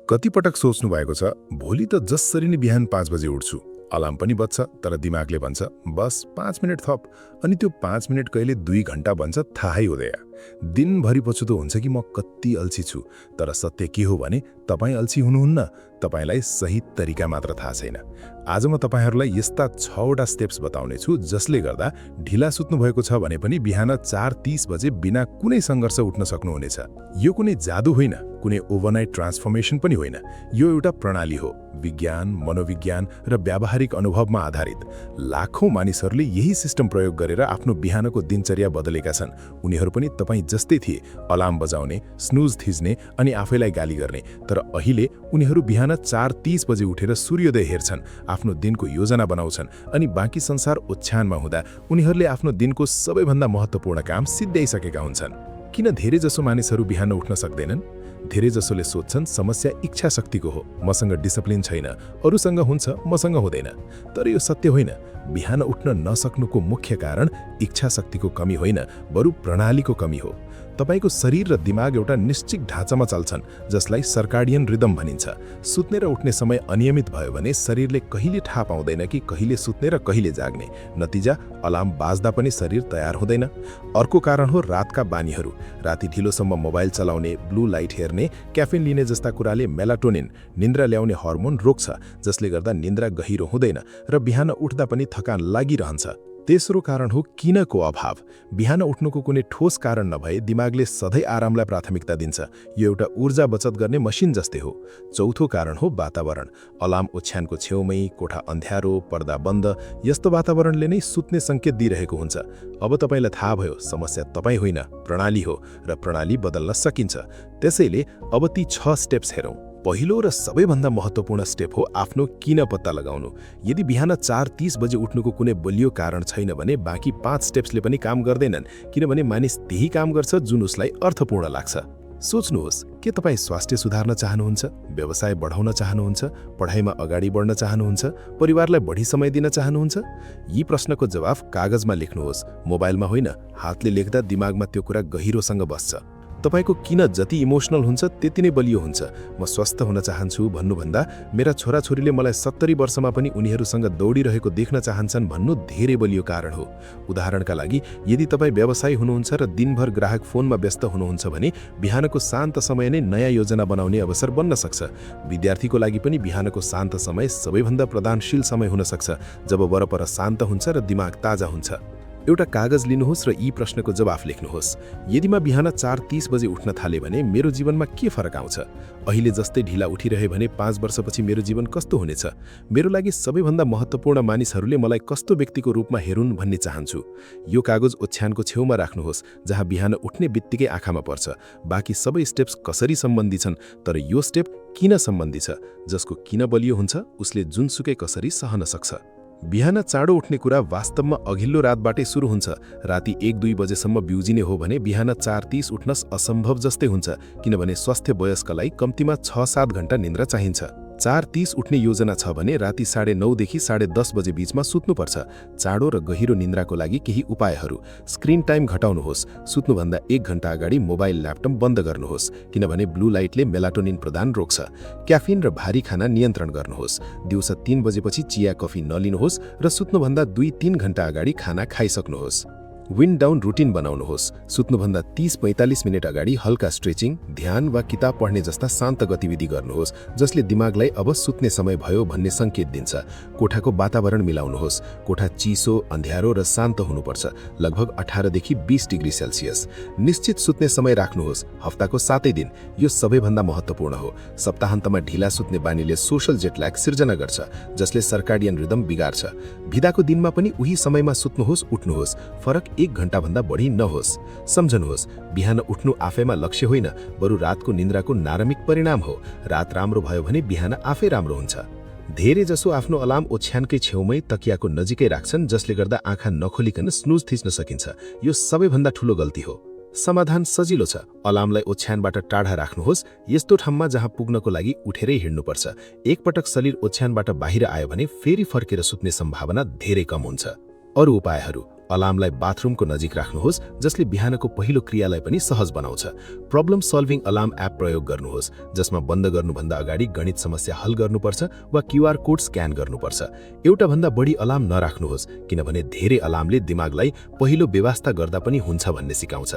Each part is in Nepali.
कति पटक सोच्नु भएको छ भोलि त जसरी नै बिहान 5 बजे उठ्छु, अलार्म पनि बज्छ, तर दिमागले भन्छ बस 5 मिनट थप, अनि त्यो 5 मिनट कहिले 2 घण्टा भन्छ थाहै हुँदैन। दिनभरि पछुतो हुन्छ कि म कति अल्छी छु, तर सत्य के हो भने तपाईँ अल्छी हुनुहुन्न, तपाईलाई सही तरिका मात्र थाहा छैन। आज म तपाईहरूलाई यस्ता 6वटा स्टेप्स बताउने छु जसले गर्दा ढिला सुत्नु भएको छ भने पनि बिहान 4:30 बजे बिना कुनै सङ्घर्ष उठ्न सक्नुहुनेछ। यो कुनै जादु होइन, कुनै ओभरनाइट ट्रान्सफर्मेसन पनि होइन, यो एउटा प्रणाली हो, विज्ञान, मनोविज्ञान र व्यावहारिक अनुभवमा आधारित। लाखौं मानिसहरूले यही सिस्टम प्रयोग गरेर आफ्नो बिहानको दिनचर्या बदलेका छन्। उनीहरू पनि तपाईँ जस्तै थिए, अलार्म बजाउने, स्नुज थिच्ने अनि आफैलाई गाली गर्ने, तर अहिले उनीहरू बिहान 4:30 बजे उठेर सूर्योदय हेर्छन्, आफ्नो दिनको योजना बनाउँछन् अनि बाँकी संसार ओछ्यानमा हुँदा उनीहरूले आफ्नो दिनको सबैभन्दा महत्त्वपूर्ण काम सिद्ध्याइसकेका हुन्छन्। किन धेरै जसो मानिसहरू बिहान उठ्न सक्दैनन्? धेरै जसोले सोच्छन् समस्या इच्छा शक्तिको हो, मसँग डिसिप्लिन छैन, अरूसँग हुन्छ मसँग हुँदैन। तर यो सत्य होइन। बिहान उठ्न नसक्नुको मुख्य कारण इच्छा शक्तिको कमी होइन, बरु प्रणालीको कमी हो। तपाईको शरीर र दिमाग एउटा निश्चित ढाँचामा चल्छन् जसलाई सर्काडियन रिदम भनिन्छ। सुत्ने र उठ्ने समय अनियमित भयो भने शरीरले कहिले थाहा पाउँदैन कि कहिले सुत्ने र कहिले जाग्ने। नतिजा अलार्म बाज्दा पनि शरीर तयार हुँदैन। अर्को कारण हो रातका बानीहरू। राति ढिलोसम्म मोबाइल चलाउने, ब्लू लाइट हेर्ने, क्याफिन लिने जस्ता कुराले मेलाटोनिन, निन्द्रा ल्याउने हर्मोन रोक्छ, जसले गर्दा निन्द्रा गहिरो हुँदैन र बिहान उठ्दा पनि थकान लागिरहन्छ। तेस्रो कारण हो किनको अभाव। बिहान उठ्नुको कुनै ठोस कारण नभए दिमागले सधैँ आरामलाई प्राथमिकता दिन्छ। यो एउटा ऊर्जा बचत गर्ने मसिन जस्तै हो। चौथो कारण हो वातावरण। अलार्म ओछ्यानको छेउमै, कोठा अन्ध्यारो, पर्दा बन्द, यस्तो वातावरणले नै सुत्ने सङ्केत दिइरहेको हुन्छ। अब तपाईलाई थाहा भयो, समस्या तपाईँ होइन, प्रणाली हो र प्रणाली बदल्न सकिन्छ। त्यसैले अब ती 6 स्टेप्स हेरौँ। पहिलो र सबैभन्दा महत्त्वपूर्ण स्टेप हो आफ्नो किन पत्ता लगाउनु। यदि बिहान 4:30 बजे उठ्नुको कुनै बलियो कारण छैन भने बाँकी 5 स्टेप्सले पनि काम गर्दैनन्, किनभने मानिस त्यही काम गर्छ जुन उसलाई अर्थपूर्ण लाग्छ। सोच्नुहोस्, के तपाईँ स्वास्थ्य सुधार्न चाहनुहुन्छ, व्यवसाय बढाउन चाहनुहुन्छ, पढाइमा अगाडि बढ्न चाहनुहुन्छ, परिवारलाई बढी समय दिन चाहनुहुन्छ? यी प्रश्नको जवाफ कागजमा लेख्नुहोस्, मोबाइलमा होइन। हातले लेख्दा दिमागमा त्यो कुरा गहिरोसँग बस्छ। तपाईको किन जति इमोसनल हुन्छ त्यति नै बलियो हुन्छ। म स्वस्थ हुन चाहन्छु भन्नुभन्दा मेरा छोराछोरीले मलाई 70 वर्षमा पनि उनीहरूसँग दौडिरहेको देख्न चाहन्छन् भन्नु धेरै बलियो कारण हो। उदाहरणका लागि, यदि तपाईँ व्यवसायी हुनुहुन्छ र दिनभर ग्राहक फोनमा व्यस्त हुनुहुन्छ भने बिहानको शान्त समय नै नयाँ योजना बनाउने अवसर बन्न सक्छ। विद्यार्थीको लागि पनि बिहानको शान्त समय सबैभन्दा प्रदानशील समय हुन सक्छ, जब वरपर शान्त हुन्छ र दिमाग ताजा हुन्छ। एउटा कागज लिनुहोस् र यी प्रश्नको जवाफ लेख्नुहोस्। यदि म बिहान 4:30 बजे उठ्न थाले भने मेरो जीवनमा के फरक आउँछ? अहिले जस्तै ढिला उठिरहे भने 5 वर्षपछि मेरो जीवन कस्तो हुनेछ? मेरो लागि सबैभन्दा महत्त्वपूर्ण मानिसहरूले मलाई कस्तो व्यक्तिको रूपमा हेरुन् भन्ने चाहन्छु। यो कागज ओछ्यानको छेउमा राख्नुहोस्, जहाँ बिहान उठ्ने बित्तिकै आँखामा पर्छ। बाँकी सबै स्टेप्स कसरी सम्बन्धी छन्, तर यो स्टेप किन सम्बन्धी छ। जसको किन बलियो हुन्छ उसले जुनसुकै कसरी सहन सक्छ। बिहान चाँडो उठ्ने कुरा वास्तवमा अघिल्लो रातबाटै सुरु हुन्छ। राति 1-2 बजेसम्म बिउजिने हो भने बिहान 4:30 उठ्न असम्भव जस्तै हुन्छ, किनभने स्वस्थ वयस्कलाई कम्तीमा 6-7 घण्टा निन्द्रा चाहिन्छ। 4:30 उठ्ने योजना छ भने राति 9:30 देखि 10:30 बजे बीचमा सुत्नुपर्छ। चाँडो र गहिरो निन्द्राको लागि केही उपायहरू। Screen time घटाउनुहोस्। सुत्नुभन्दा 1 घण्टा अगाडि मोबाइल ल्यापटप बन्द गर्नुहोस्, किनभने ब्लू लाइटले मेलाटोनिन प्रदान रोक्छ। क्याफिन र भारी खाना नियन्त्रण गर्नुहोस्। दिउँसो 3 बजेपछि चिया कफी नलिनुहोस् र सुत्नुभन्दा 2-3 घण्टा अगाडि खाना खाइसक्नुहोस्। विन्ड डाउन रुटिन बनाउनुहोस्। सुत्नुभन्दा 30-45 मिनट अगाडि हल्का स्ट्रेचिङ, ध्यान वा किताब पढ्ने जस्ता शान्त गतिविधि गर्नुहोस्, जसले दिमागलाई अब सुत्ने समय भयो भन्ने सङ्केत दिन्छ। कोठाको वातावरण मिलाउनुहोस्। कोठा चिसो, अन्ध्यारो र शान्त हुनुपर्छ, लगभग 18 देखि 20 डिग्री सेल्सियस। निश्चित सुत्ने समय राख्नुहोस्, हप्ताको 7 दिन। यो सबैभन्दा महत्त्वपूर्ण हो। सप्ताहन्तमा ढिला सुत्ने बानीले सोशल जेटल्याग सिर्जना गर्छ, जसले सर्काडियन रिदम बिगार्छ। बिदाको दिनमा पनि उही समयमा सुत्नुहोस्, उठ्नुहोस्। फरक 1 घण्टाभन्दा बढी नहोस्। सम्झनुहोस्, बिहान उठ्नु आफैमा लक्ष्य होइन, बरु रातको निन्द्राको नारमिक परिणाम हो। रात राम्रो भयो भने बिहान आफै राम्रो हुन्छ। धेरै जसो आफ्नो अलार्म ओछ्यानकै छेउमै, तकियाको नजिकै राख्छन्, जसले गर्दा आँखा नखोलिकन स्नुज थिच्न सकिन्छ। यो सबैभन्दा ठूलो गल्ती हो। समाधान सजिलो छ। अलार्मलाई ओछ्यानबाट टाढा राख्नुहोस्, यस्तो ठाउँमा जहाँ पुग्नको लागि उठेरै हिँड्नुपर्छ। एकपटक शरीर ओछ्यानबाट बाहिर आयो भने फेरि फर्केर सुत्ने सम्भावना धेरै कम हुन्छ। अरू उपायहरू। अलार्मलाई बाथरुमको नजिक राख्नुहोस् जसले बिहानको पहिलो क्रियालाई पनि सहज बनाउँछ। प्रब्लम सल्भिङ अलार्म एप प्रयोग गर्नुहोस् जसमा बन्द गर्नुभन्दा अगाडि गणित समस्या हल गर्नुपर्छ वा क्यूआर कोड स्क्यान गर्नुपर्छ। एउटा भन्दा बढी अलार्म नराख्नुहोस् किनभने धेरै अलार्मले दिमागलाई पहिलो व्यवस्था गर्दा पनि हुन्छ भन्ने सिकाउँछ।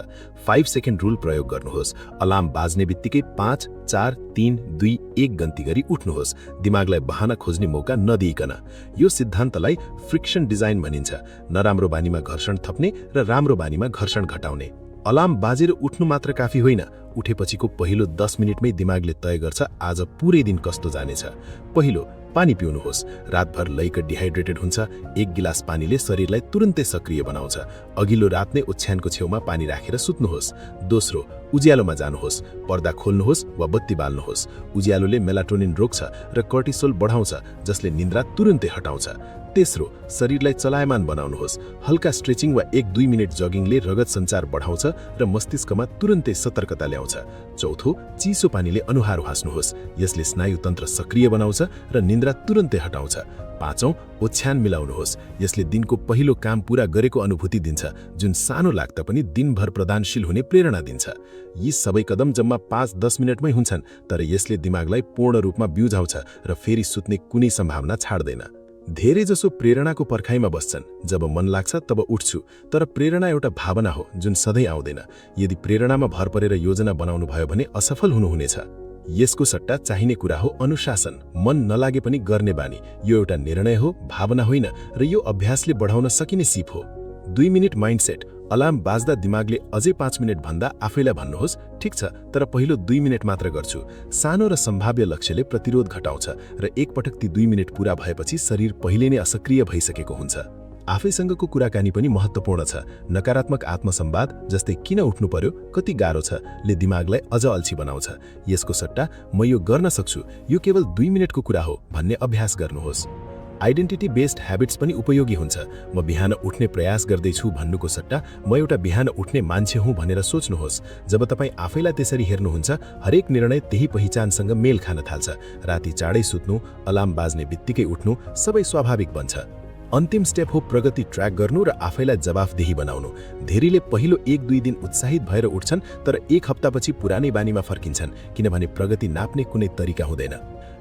5 सेकेन्ड रुल प्रयोग गर्नुहोस्। अलार्म बाज्ने बित्तिकै 5 4 3 2 1 गन्ती गरी उठ्नुहोस्, दिमागलाई बहाना खोज्ने मौका नदिइकन। यो सिद्धान्तलाई फ्रिक्सन डिजाइन भनिन्छ, नराम्रो बानीमा घर्षण थप्ने र राम्रो बानीमा घर्षण घटाउने। अलार्म बाजेर उठ्नु मात्र काफी होइन, उठेपछिको पहिलो 10 मिनेटमै दिमागले तय गर्छ आज पुरै दिन कस्तो जानेछ। पहिलो, पानी पिउनुहोस्। रातभर लैक डिहाइड्रेटेड हुन्छ। 1 गिलास पानीले शरीरलाई तुरुन्तै सक्रिय बनाउँछ। अघिल्लो रात नै ओछ्यानको छेउमा पानी राखेर सुत्नुहोस्। दोस्रो, उज्यालोमा जानुहोस्। पर्दा खोल्नुहोस् वा बत्ती बाल्नुहोस्। उज्यालोले मेलाटोनिन रोक्छ र कर्टिसोल बढाउँछ जसले निन्द्रा तुरुन्तै हटाउँछ। तेस्रो, शरीरलाई चलायमान बनाउनुहोस्। हल्का स्ट्रेचिङ वा 1-2 मिनेट जगिङले रगत सञ्चार बढाउँछ र मस्तिष्कमा तुरुन्तै सतर्कता ल्याउँछ। चौथो, चिसो पानीले अनुहार हाँस्नुहोस्। यसले स्नायुतन्त्र सक्रिय बनाउँछ र निन्द्रा तुरुन्तै हटाउँछ। पाँचौं, ओछ्यान मिलाउनुहोस्। यसले दिनको पहिलो काम पूरा गरेको अनुभूति दिन्छ, जुन सानो लाग्दा पनि दिनभर प्रदानशील हुने प्रेरणा दिन्छ। यी सबै कदम जम्मा 5-10 मिनेटमै हुन्छन्, तर यसले दिमागलाई पूर्ण रूपमा बिउझाउँछ र फेरि सुत्ने कुनै सम्भावना छाड्दैन। धेरैजसो प्रेरणाको पर्खाइमा बस्छन्। जब मन लाग्छ तब उठ्छु, तर प्रेरणा एउटा भावना हो जुन सधैँ आउँदैन। यदि प्रेरणामा भर परेर योजना बनाउनु भयो भने असफल हुनुहुनेछ। यसको सट्टा चाहिने कुरा हो अनुशासन, मन नलागे पनि गर्ने बानी। यो एउटा निर्णय हो, भावना होइन, र यो अभ्यासले बढाउन सकिने सिप हो। 2 मिनेट माइन्डसेट। अलार्म बाज्दा दिमागले अझै 5 मिनेट भन्दा आफैलाई भन्नुहोस्, ठिक छ, तर पहिलो 2 मिनेट मात्र गर्छु। सानो र सम्भाव्य लक्ष्यले प्रतिरोध घटाउँछ र एकपटक ती 2 मिनेट पूरा भएपछि शरीर पहिले नै असक्रिय भइसकेको हुन्छ। आफैसँगको कुराकानी पनि महत्त्वपूर्ण छ। नकारात्मक आत्मसंवाद जस्तै किन उठ्नु पर्यो, कति गाह्रो छ ले दिमागलाई अझ अल्छी बनाउँछ। यसको सट्टा म यो गर्न सक्छु, यो केवल 2 मिनेटको कुरा हो भन्ने अभ्यास गर्नुहोस्। आइडेन्टिटी बेस्ड ह्याबिट्स पनि उपयोगी हुन्छ। म बिहान उठ्ने प्रयास गर्दैछु भन्नुको सट्टा म एउटा बिहान उठ्ने मान्छे हुँ भनेर सोच्नुहोस्। जब तपाईँ आफैलाई त्यसरी हेर्नुहुन्छ, हरेक निर्णय त्यही पहिचानसँग मेल खान थाल्छ। राति चाँडै सुत्नु, अलार्म बाज्ने बित्तिकै उठ्नु सबै स्वाभाविक बन्छ। अन्तिम स्टेप हो प्रगति ट्र्याक गर्नु र आफैलाई जवाफदेही बनाउनु। धेरैले पहिलो 1-2 दिन उत्साहित भएर उठ्छन्, तर 1 हप्तापछि पुरानै बानीमा फर्किन्छन् किनभने प्रगति नाप्ने कुनै तरिका हुँदैन।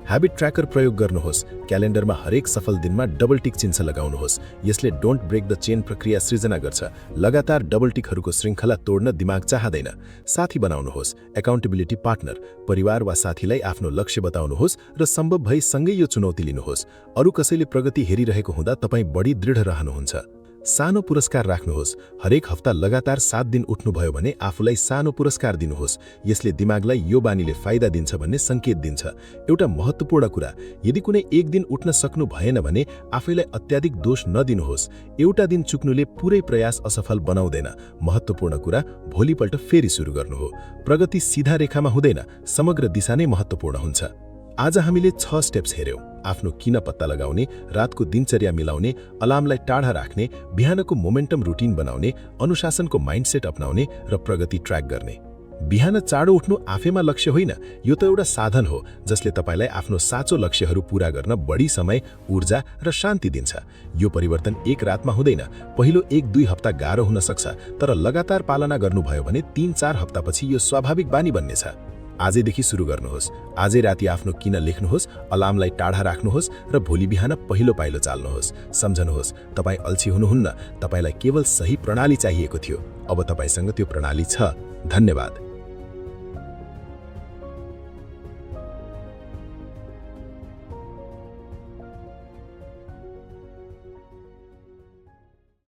ह्याबिट ट्र्याकर प्रयोग गर्नुहोस्। क्यालेन्डरमा हरेक सफल दिनमा डबल टिक चिन्ह लगाउनुहोस्। यसले डोन्ट ब्रेक द चेन प्रक्रिया सृजना गर्छ। लगातार डबल टिकहरूको श्रृङ्खला तोड्न दिमाग चाहदैन। साथी बनाउनुहोस्। एकाउन्टेबिलिटी पार्टनर, परिवार वा साथीलाई आफ्नो लक्ष्य बताउनुहोस् र सम्भव भई सँगै यो चुनौती लिनुहोस्। अरू कसैले प्रगति हेरिरहेको हुँदा तपाईँ बढी दृढ रहनुहुन्छ। सानो पुरस्कार राख्नुहोस्। हरेक हप्ता लगातार 7 दिन उठ्नुभयो भने आफूलाई सानो पुरस्कार दिनुहोस्। यसले दिमागलाई यो बानीले फाइदा दिन्छ भन्ने सङ्केत दिन्छ। एउटा महत्त्वपूर्ण कुरा, यदि कुनै एक दिन उठ्न सक्नु भएन भने आफैलाई अत्याधिक दोष नदिनुहोस्। एउटा दिन चुक्नुले पुरै प्रयास असफल बनाउँदैन। महत्त्वपूर्ण कुरा, भोलिपल्ट फेरि सुरु गर्नु हो। प्रगति सिधा रेखामा हुँदैन, समग्र दिशा नै महत्त्वपूर्ण हुन्छ। आज हामीले 6 स्टेप्स हेर्यौं। आफ्नो किन पत्ता लगाउने, रातको दिनचर्या मिलाउने, अलार्मलाई टाढा राख्ने, बिहानको मोमेन्टम रुटिन बनाउने, अनुशासनको माइन्डसेट अपनाउने र प्रगति ट्र्याक गर्ने। बिहान चाँडो उठ्नु आफैमा लक्ष्य होइन, यो त एउटा साधन हो जसले तपाईलाई आफ्नो साँचो लक्ष्यहरू पूरा गर्न बढी समय, ऊर्जा र शान्ति दिन्छ। यो परिवर्तन एक रातमा हुँदैन। पहिलो 1-2 हप्ता गाह्रो हुन सक्छ, तर लगातार पालना गर्नुभयो भने 3-4 हप्तापछि यो स्वाभाविक बानी बन्नेछ। आजैदेखि सुरु गर्नुहोस्। आजै राति आफ्नो किन लेख्नुहोस्, अलार्मलाई टाढा राख्नुहोस् र भोलि बिहान पहिलो पाइलो चाल्नुहोस्। सम्झनुहोस्, तपाईँ अल्छी हुनुहुन्न, तपाईलाई केवल सही प्रणाली चाहिएको थियो। अब तपाईसँग त्यो प्रणाली छ। धन्यवाद।